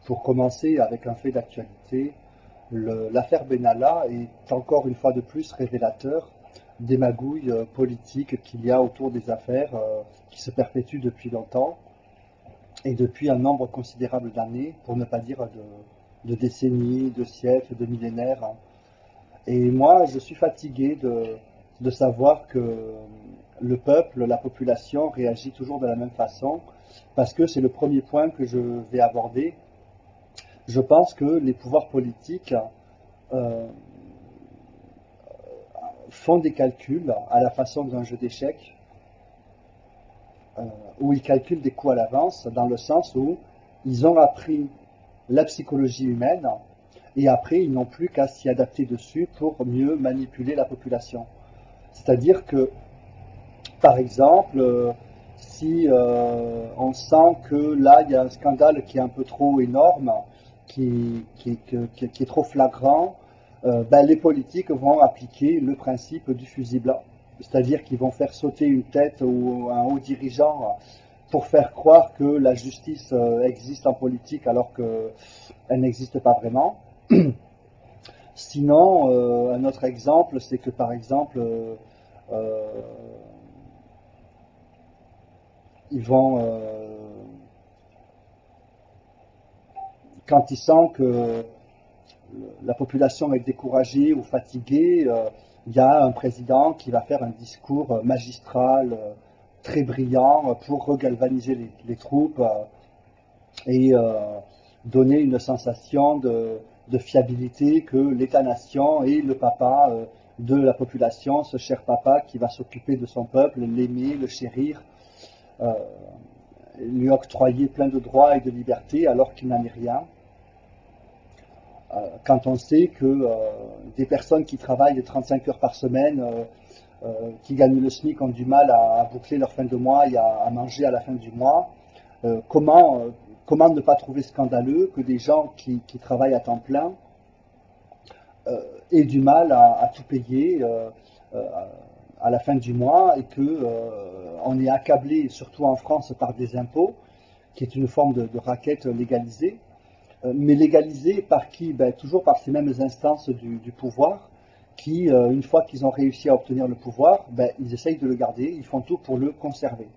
Pour commencer avec un fait d'actualité, l'affaire Benalla est encore une fois de plus révélateur des magouilles politiques qu'il y a autour des affaires qui se perpétuent depuis longtemps et depuis un nombre considérable d'années, pour ne pas dire de décennies, de siècles, de millénaires. Et moi, je suis fatigué de savoir que le peuple, la population réagit toujours de la même façon, parce que c'est le premier point que je vais aborder. Je pense que les pouvoirs politiques euh, font des calculs à la façon d'un jeu d'échecs, euh, où ils calculent des coups à l'avance, dans le sens où ils ont appris la psychologie humaine et après ils n'ont plus qu'à s'y adapter dessus pour mieux manipuler la population. C'est-à-dire que, par exemple, si on sent que là il y a un scandale qui est un peu trop énorme, qui est trop flagrant, ben, les politiques vont appliquer le principe du fusible. C'est-à-dire qu'ils vont faire sauter une tête ou un haut dirigeant pour faire croire que la justice existe en politique alors qu'elle n'existe pas vraiment. Sinon, un autre exemple, c'est que par exemple, euh, ils vont, quand ils sentent que la population est découragée ou fatiguée, il y a un président qui va faire un discours magistral, très brillant, pour regalvaniser les troupes et donner une sensation de fiabilité que l'État-nation est le papa de la population, ce cher papa qui va s'occuper de son peuple, l'aimer, le chérir, euh, lui octroyer plein de droits et de libertés alors qu'il n'en est rien. Quand on sait que des personnes qui travaillent 35 heures par semaine, qui gagnent le SMIC, ont du mal à boucler leur fin de mois et à manger à la fin du mois, comment ne pas trouver scandaleux que des gens qui travaillent à temps plein aient du mal à tout payer euh, à la fin du mois et qu'on est accablé, surtout en France, par des impôts, qui est une forme de raquette légalisée. Mais légalisé par qui? Ben, toujours par ces mêmes instances du pouvoir qui, une fois qu'ils ont réussi à obtenir le pouvoir, ben, ils essayent de le garder, ils font tout pour le conserver.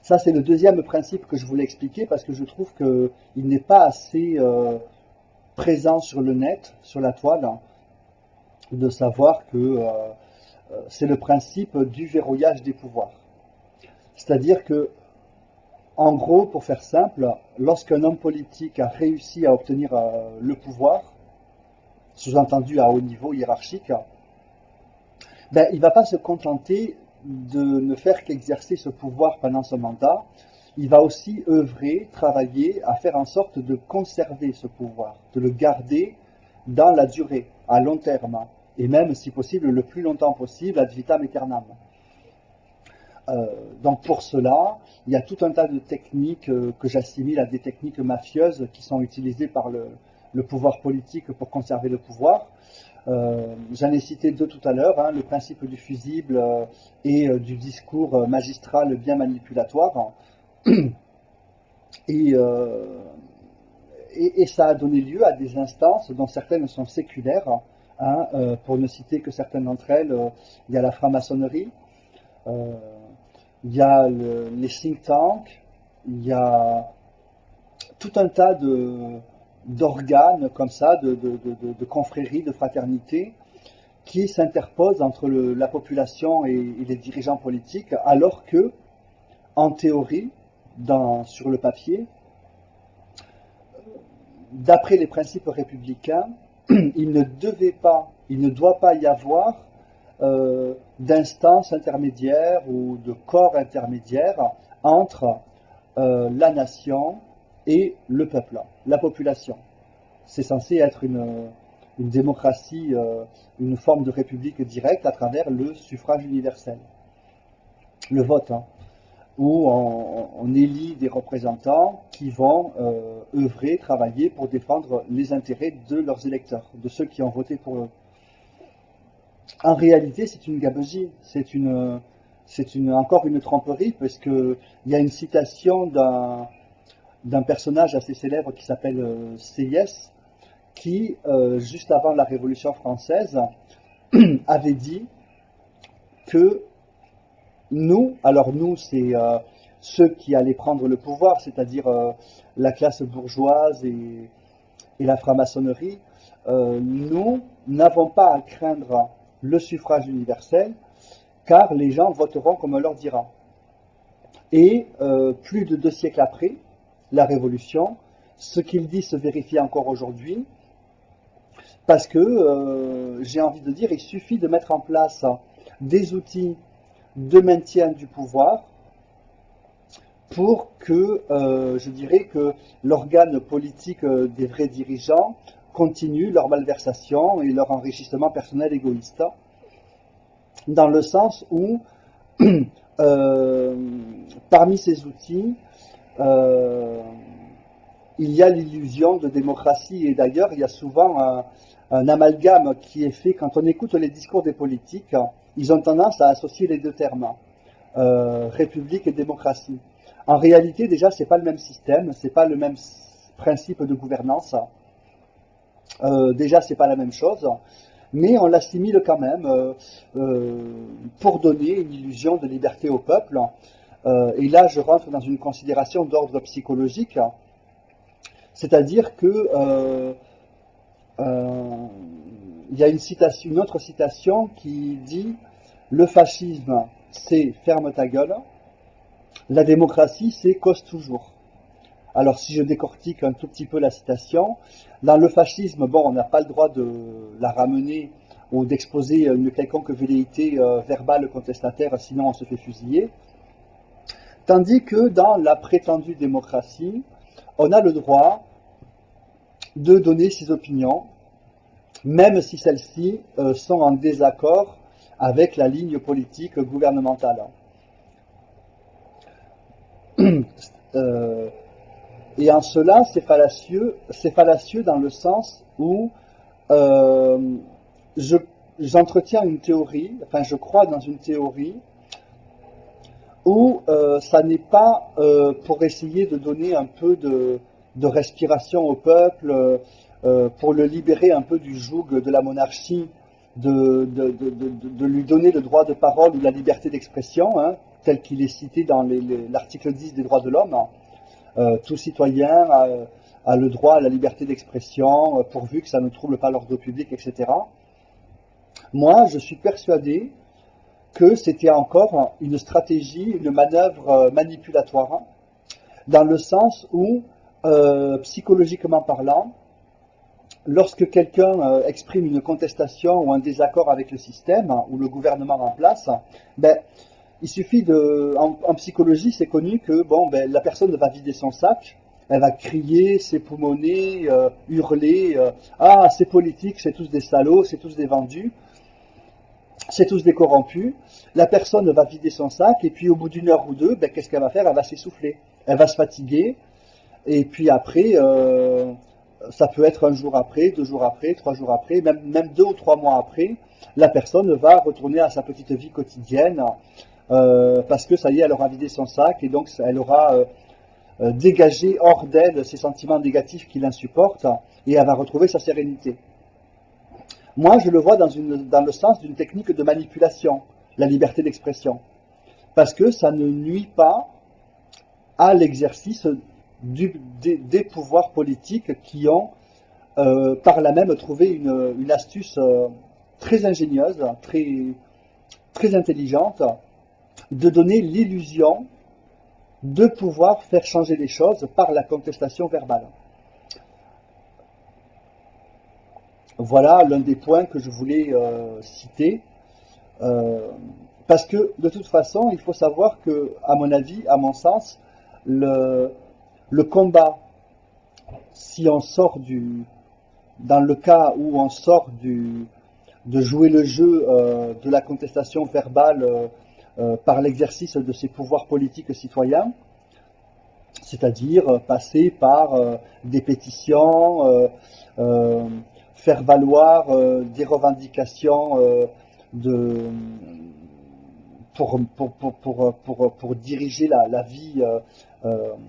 Ça, c'est le deuxième principe que je voulais expliquer parce que je trouve qu'il n'est pas assez présent sur le net, sur la toile, hein, de savoir que c'est le principe du verrouillage des pouvoirs. C'est-à-dire que, en gros, pour faire simple, lorsqu'un homme politique a réussi à obtenir le pouvoir, sous-entendu à haut niveau hiérarchique, ben, il ne va pas se contenter de ne faire qu'exercer ce pouvoir pendant son mandat, il va aussi œuvrer, travailler à faire en sorte de conserver ce pouvoir, de le garder dans la durée, à long terme, et même, si possible, le plus longtemps possible, ad vitam aeternam. Euh, donc pour cela, il y a tout un tas de techniques que j'assimile à des techniques mafieuses qui sont utilisées par le pouvoir politique pour conserver le pouvoir. J'en ai cité deux tout à l'heure, hein, le principe du fusible et du discours magistral bien manipulatoire. Et, euh, et ça a donné lieu à des instances dont certaines sont séculaires. Hein, pour ne citer que certaines d'entre elles, il y a la franc-maçonnerie, euh, il y a les think tanks, il y a tout un tas d'organes comme ça, de confréries, de fraternités, qui s'interposent entre la population et les dirigeants politiques, alors que, en théorie, sur le papier, d'après les principes républicains, il ne doit pas y avoir d'instance intermédiaire ou de corps intermédiaire entre la nation et le peuple, la population. C'est censé être une démocratie, une forme de république directe à travers le suffrage universel, le vote, hein, où on élit des représentants qui vont œuvrer, travailler pour défendre les intérêts de leurs électeurs, de ceux qui ont voté pour eux. En réalité, c'est une gabegie, encore une tromperie, parce qu'il y a une citation d'un personnage assez célèbre qui s'appelle Sieyès, qui, juste avant la Révolution française, avait dit que nous, alors nous, c'est ceux qui allaient prendre le pouvoir, c'est-à-dire la classe bourgeoise et la franc-maçonnerie, nous n'avons pas à craindre le suffrage universel, car les gens voteront comme on leur dira. Et plus de 2 siècles après la Révolution, ce qu'il dit se vérifie encore aujourd'hui, parce que, j'ai envie de dire, il suffit de mettre en place des outils de maintien du pouvoir pour que, je dirais que l'organe politique des vrais dirigeants continue leur malversation et leur enrichissement personnel égoïste, dans le sens où, parmi ces outils, il y a l'illusion de démocratie, et d'ailleurs il y a souvent un amalgame qui est fait quand on écoute les discours des politiques. Ils ont tendance à associer les deux termes, république et démocratie. En réalité, déjà, c'est pas le même système, c'est pas le même principe de gouvernance. Déjà, c'est pas la même chose, mais on l'assimile quand même pour donner une illusion de liberté au peuple. Et là, je rentre dans une considération d'ordre psychologique, c'est-à-dire que il y a une autre citation qui dit « Le fascisme, c'est ferme ta gueule, la démocratie, c'est cause toujours ». Alors si je décortique un tout petit peu la citation, dans le fascisme, bon, on n'a pas le droit de la ramener ou d'exposer une quelconque velléité verbale contestataire, sinon on se fait fusiller. Tandis que dans la prétendue démocratie, on a le droit de donner ses opinions, même si celles-ci sont en désaccord avec la ligne politique gouvernementale. Et en cela, c'est fallacieux dans le sens où j'entretiens une théorie, enfin je crois dans une théorie où ça n'est pas pour essayer de donner un peu de respiration au peuple, pour le libérer un peu du joug de la monarchie, de lui donner le droit de parole ou la liberté d'expression, hein, tel qu'il est cité dans l'article 10 des droits de l'homme. Tout citoyen a le droit à la liberté d'expression, pourvu que ça ne trouble pas l'ordre public, etc. Moi, je suis persuadé que c'était encore une stratégie, une manœuvre manipulatoire, dans le sens où, psychologiquement parlant, lorsque quelqu'un exprime une contestation ou un désaccord avec le système ou le gouvernement en place, ben, il suffit en psychologie, c'est connu que bon, ben, la personne va vider son sac, elle va crier, s'époumoner, hurler, ah, c'est politique, c'est tous des salauds, c'est tous des vendus, c'est tous des corrompus. La personne va vider son sac et puis au bout d'une heure ou deux, ben, qu'est-ce qu'elle va faire? Elle va s'essouffler, elle va se fatiguer, et puis après, ça peut être un jour après, 2 jours après, 3 jours après, même 2 ou 3 mois après, la personne va retourner à sa petite vie quotidienne, parce que ça y est, elle aura vidé son sac et donc elle aura dégagé hors d'elle ces sentiments négatifs qui l'insupportent et elle va retrouver sa sérénité. Moi, je le vois dans le sens d'une technique de manipulation, la liberté d'expression, parce que ça ne nuit pas à l'exercice des pouvoirs politiques qui ont par là même trouvé une astuce très ingénieuse, très intelligente, de donner l'illusion de pouvoir faire changer les choses par la contestation verbale. Voilà l'un des points que je voulais citer, parce que de toute façon, il faut savoir que, à mon avis, à mon sens, le combat, si on sort dans le cas où on sort de jouer le jeu de la contestation verbale par l'exercice de ses pouvoirs politiques citoyens, c'est-à-dire passer par des pétitions, faire valoir des revendications pour diriger la vie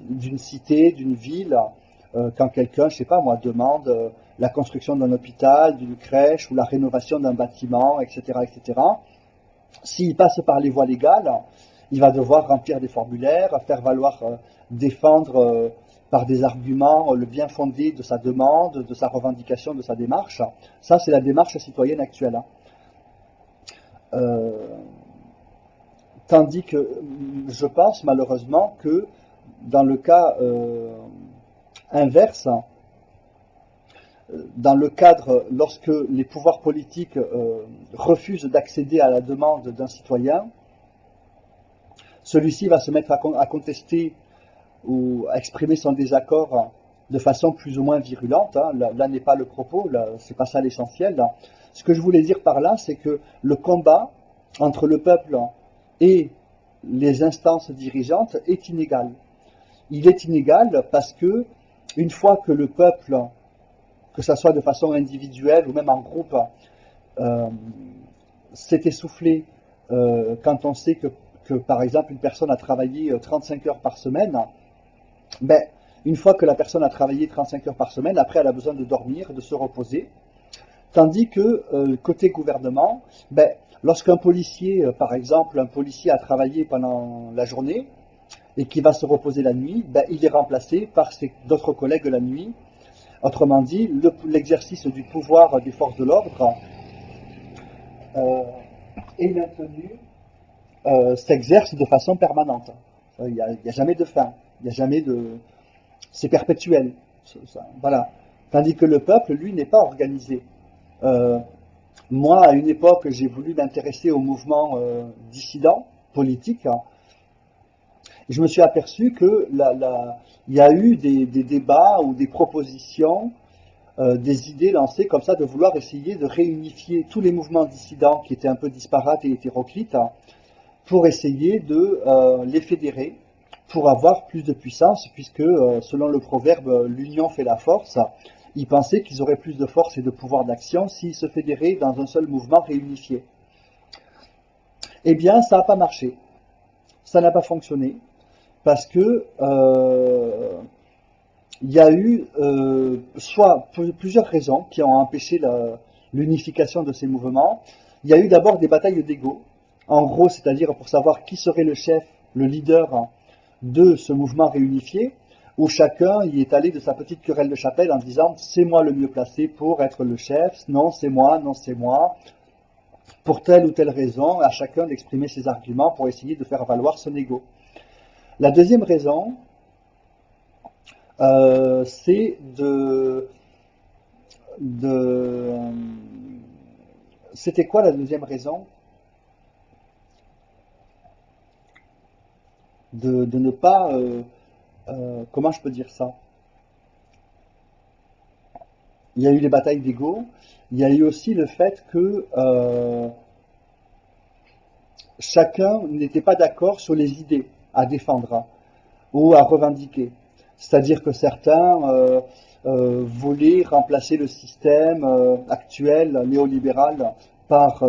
d'une cité, d'une ville, quand quelqu'un, je sais pas moi, demande la construction d'un hôpital, d'une crèche ou la rénovation d'un bâtiment, etc., etc. S'il passe par les voies légales, il va devoir remplir des formulaires, faire valoir, défendre par des arguments le bien fondé de sa demande, de sa revendication, de sa démarche. Ça, c'est la démarche citoyenne actuelle. Tandis que je pense malheureusement que dans le cas inverse, dans le cadre, lorsque les pouvoirs politiques refusent d'accéder à la demande d'un citoyen, celui-ci va se mettre à contester ou à exprimer son désaccord de façon plus ou moins virulente. Hein. Là n'est pas le propos, c'est pas ça l'essentiel. Ce que je voulais dire par là, c'est que le combat entre le peuple et les instances dirigeantes est inégal. Il est inégal parce que une fois que le peuple, que ce soit de façon individuelle ou même en groupe, s'est essoufflé quand on sait que par exemple une personne a travaillé 35 heures par semaine, ben, une fois que la personne a travaillé 35 heures par semaine, après elle a besoin de dormir, de se reposer. Tandis que côté gouvernement, ben, lorsqu'un policier, par exemple, un policier a travaillé pendant la journée et qui va se reposer la nuit, ben, il est remplacé par d'autres collègues la nuit. Autrement dit, l'exercice du pouvoir des forces de l'ordre est maintenu, s'exerce de façon permanente. Il n'y a jamais de fin, il n'y a jamais de... C'est perpétuel. Voilà. Tandis que le peuple, lui, n'est pas organisé. Moi, à une époque, j'ai voulu m'intéresser au mouvement dissident, politique. Je me suis aperçu que il y a eu des débats ou des propositions, des idées lancées comme ça de vouloir essayer de réunifier tous les mouvements dissidents qui étaient un peu disparates et hétéroclites pour essayer de les fédérer, pour avoir plus de puissance, puisque selon le proverbe l'union fait la force, ils pensaient qu'ils auraient plus de force et de pouvoir d'action s'ils se fédéraient dans un seul mouvement réunifié. Eh bien, ça n'a pas marché. Ça n'a pas fonctionné. Parce que il y a eu soit plusieurs raisons qui ont empêché l'unification de ces mouvements. Il y a eu d'abord des batailles d'ego, en gros, c'est-à-dire pour savoir qui serait le chef, le leader de ce mouvement réunifié, où chacun y est allé de sa petite querelle de chapelle en disant c'est moi le mieux placé pour être le chef, non c'est moi, pour telle ou telle raison, à chacun d'exprimer ses arguments pour essayer de faire valoir son ego. La deuxième raison, c'est C'était quoi la deuxième raison? De ne pas... comment je peux dire ça? Il y a eu les batailles d'ego, il y a eu aussi le fait que chacun n'était pas d'accord sur les idées à défendre ou à revendiquer. C'est-à-dire que certains voulaient remplacer le système actuel néolibéral par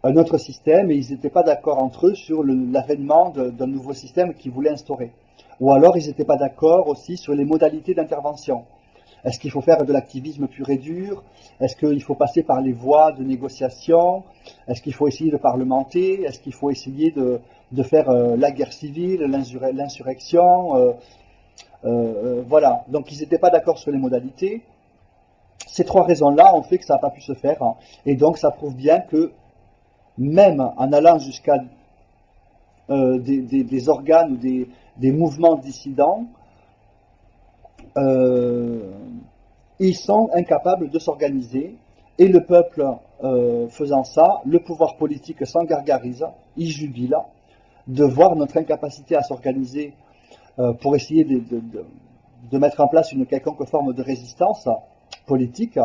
un autre système et ils n'étaient pas d'accord entre eux sur l'avènement d'un nouveau système qu'ils voulaient instaurer. Ou alors ils n'étaient pas d'accord aussi sur les modalités d'intervention. Est-ce qu'il faut faire de l'activisme pur et dur? Est-ce qu'il faut passer par les voies de négociation? Est-ce qu'il faut essayer de parlementer? Est-ce qu'il faut essayer de faire la guerre civile, l'insurrection? Voilà. Donc ils n'étaient pas d'accord sur les modalités. Ces trois raisons-là ont fait que ça n'a pas pu se faire. Hein. Et donc ça prouve bien que même en allant jusqu'à des organes ou des mouvements dissidents, ils sont incapables de s'organiser et le peuple faisant ça, le pouvoir politique s'en gargarise, il jubile de voir notre incapacité à s'organiser pour essayer de mettre en place une quelconque forme de résistance politique,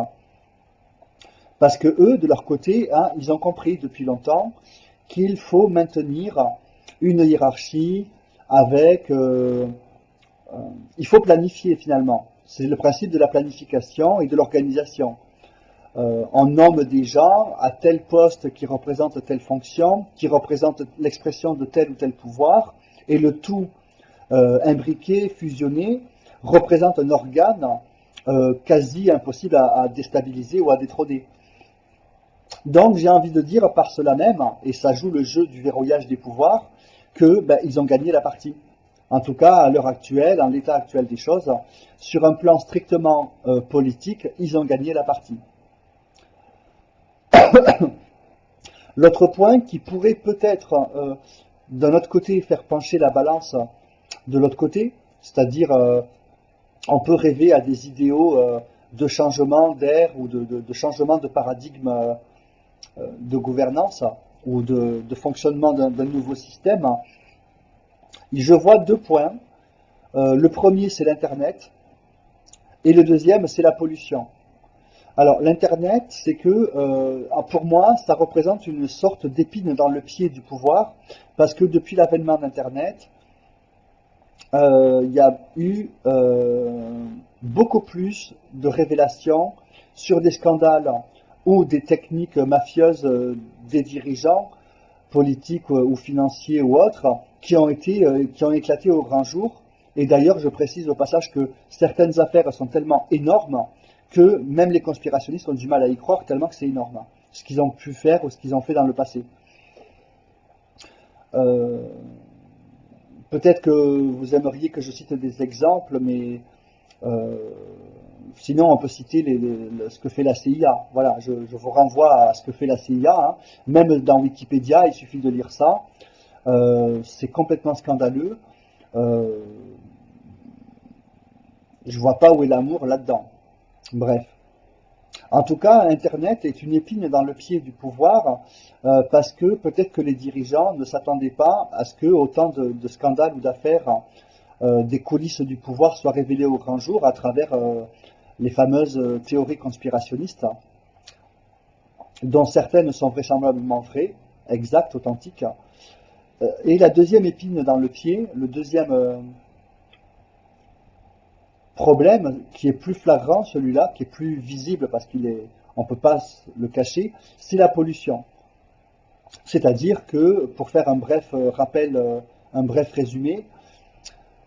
parce que eux, de leur côté, hein, ils ont compris depuis longtemps qu'il faut maintenir une hiérarchie avec... il faut planifier finalement. C'est le principe de la planification et de l'organisation. on nomme des gens à tel poste qui représente telle fonction, qui représente l'expression de tel ou tel pouvoir, et le tout imbriqué, fusionné, représente un organe quasi impossible à déstabiliser ou à détrôner. Donc j'ai envie de dire par cela même, et ça joue le jeu du verrouillage des pouvoirs, que ils ont gagné la partie. En tout cas, à l'heure actuelle, en l'état actuel des choses, sur un plan strictement politique, ils ont gagné la partie. L'autre point qui pourrait peut-être, d'un autre côté, faire pencher la balance de l'autre côté, c'est-à-dire on peut rêver à des idéaux de changement d'ère ou de changement de paradigme de gouvernance ou de fonctionnement d'un nouveau système. Je vois deux points. Le premier, c'est l'Internet, et le deuxième, c'est la pollution. Alors, l'Internet, c'est que, pour moi, ça représente une sorte d'épine dans le pied du pouvoir, parce que depuis l'avènement d'Internet, il y a eu beaucoup plus de révélations sur des scandales ou des techniques mafieuses des dirigeants politiques ou financiers ou autres qui ont éclaté au grand jour. Et d'ailleurs, je précise au passage que certaines affaires sont tellement énormes que même les conspirationnistes ont du mal à y croire tellement que c'est énorme, ce qu'ils ont pu faire ou ce qu'ils ont fait dans le passé. Peut-être que vous aimeriez que je cite des exemples, mais sinon on peut citer ce que fait la CIA. Voilà, je vous renvoie à ce que fait la CIA. Hein. Même dans Wikipédia, il suffit de lire ça. C'est complètement scandaleux. Je vois pas où est l'amour là-dedans. Bref. En tout cas, Internet est une épine dans le pied du pouvoir parce que peut-être que les dirigeants ne s'attendaient pas à ce que autant de scandales ou d'affaires des coulisses du pouvoir soient révélées au grand jour à travers les fameuses théories conspirationnistes, dont certaines sont vraisemblablement vraies, exactes, authentiques. Et la deuxième épine dans le pied, le deuxième problème qui est plus flagrant, celui-là, qui est plus visible parce on ne peut pas le cacher, c'est la pollution. C'est-à-dire que, pour faire un bref rappel, un bref résumé,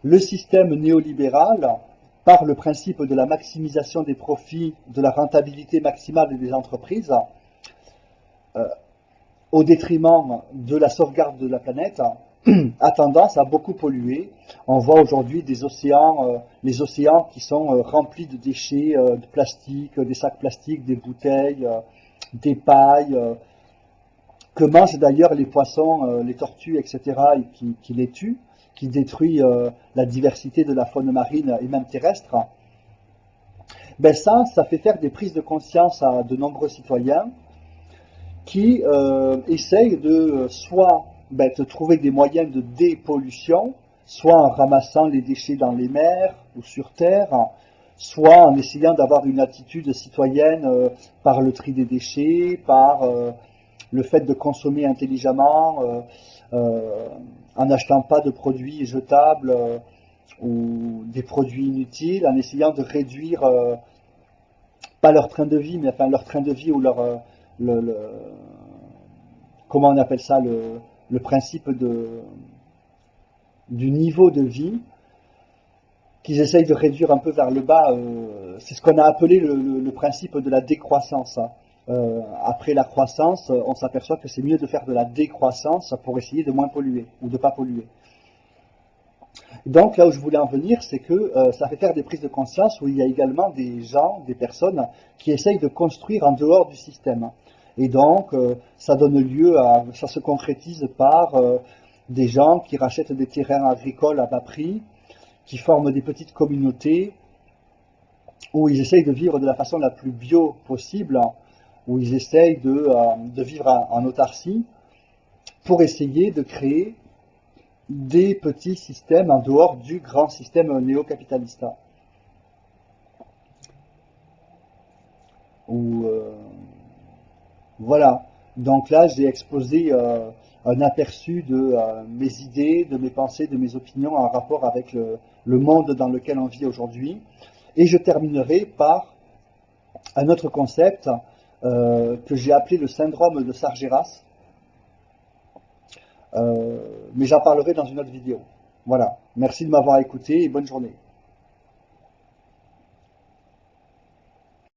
le système néolibéral, par le principe de la maximisation des profits, de la rentabilité maximale des entreprises, au détriment de la sauvegarde de la planète, a tendance à beaucoup polluer. On voit aujourd'hui des océans, les océans qui sont remplis de déchets, de plastique, des sacs plastiques, des bouteilles, des pailles, que mangent d'ailleurs les poissons, les tortues, etc., et qui les tuent, qui détruit la diversité de la faune marine et même terrestre. Ça fait faire des prises de conscience à de nombreux citoyens qui essayent de soit de trouver des moyens de dépollution, soit en ramassant les déchets dans les mers ou sur terre, soit en essayant d'avoir une attitude citoyenne par le tri des déchets, par le fait de consommer intelligemment, en n'achetant pas de produits jetables ou des produits inutiles, en essayant de réduire pas leur train de vie, mais enfin leur train de vie ou leur comment on appelle ça, le principe du niveau de vie qu'ils essayent de réduire un peu vers le bas. C'est ce qu'on a appelé le principe de la décroissance. Après la croissance, on s'aperçoit que c'est mieux de faire de la décroissance pour essayer de moins polluer ou de ne pas polluer. Donc là où je voulais en venir, c'est que ça fait faire des prises de conscience où il y a également des gens, des personnes qui essayent de construire en dehors du système. Et donc, ça donne lieu ça se concrétise par des gens qui rachètent des terrains agricoles à bas prix, qui forment des petites communautés où ils essayent de vivre de la façon la plus bio possible, où ils essayent de vivre en autarcie pour essayer de créer des petits systèmes en dehors du grand système néo-capitaliste. Voilà, donc là j'ai exposé un aperçu de mes idées, de mes pensées, de mes opinions en rapport avec le monde dans lequel on vit aujourd'hui. Et je terminerai par un autre concept que j'ai appelé le syndrome de Sargeras. Mais j'en parlerai dans une autre vidéo. Voilà. Merci de m'avoir écouté et bonne journée.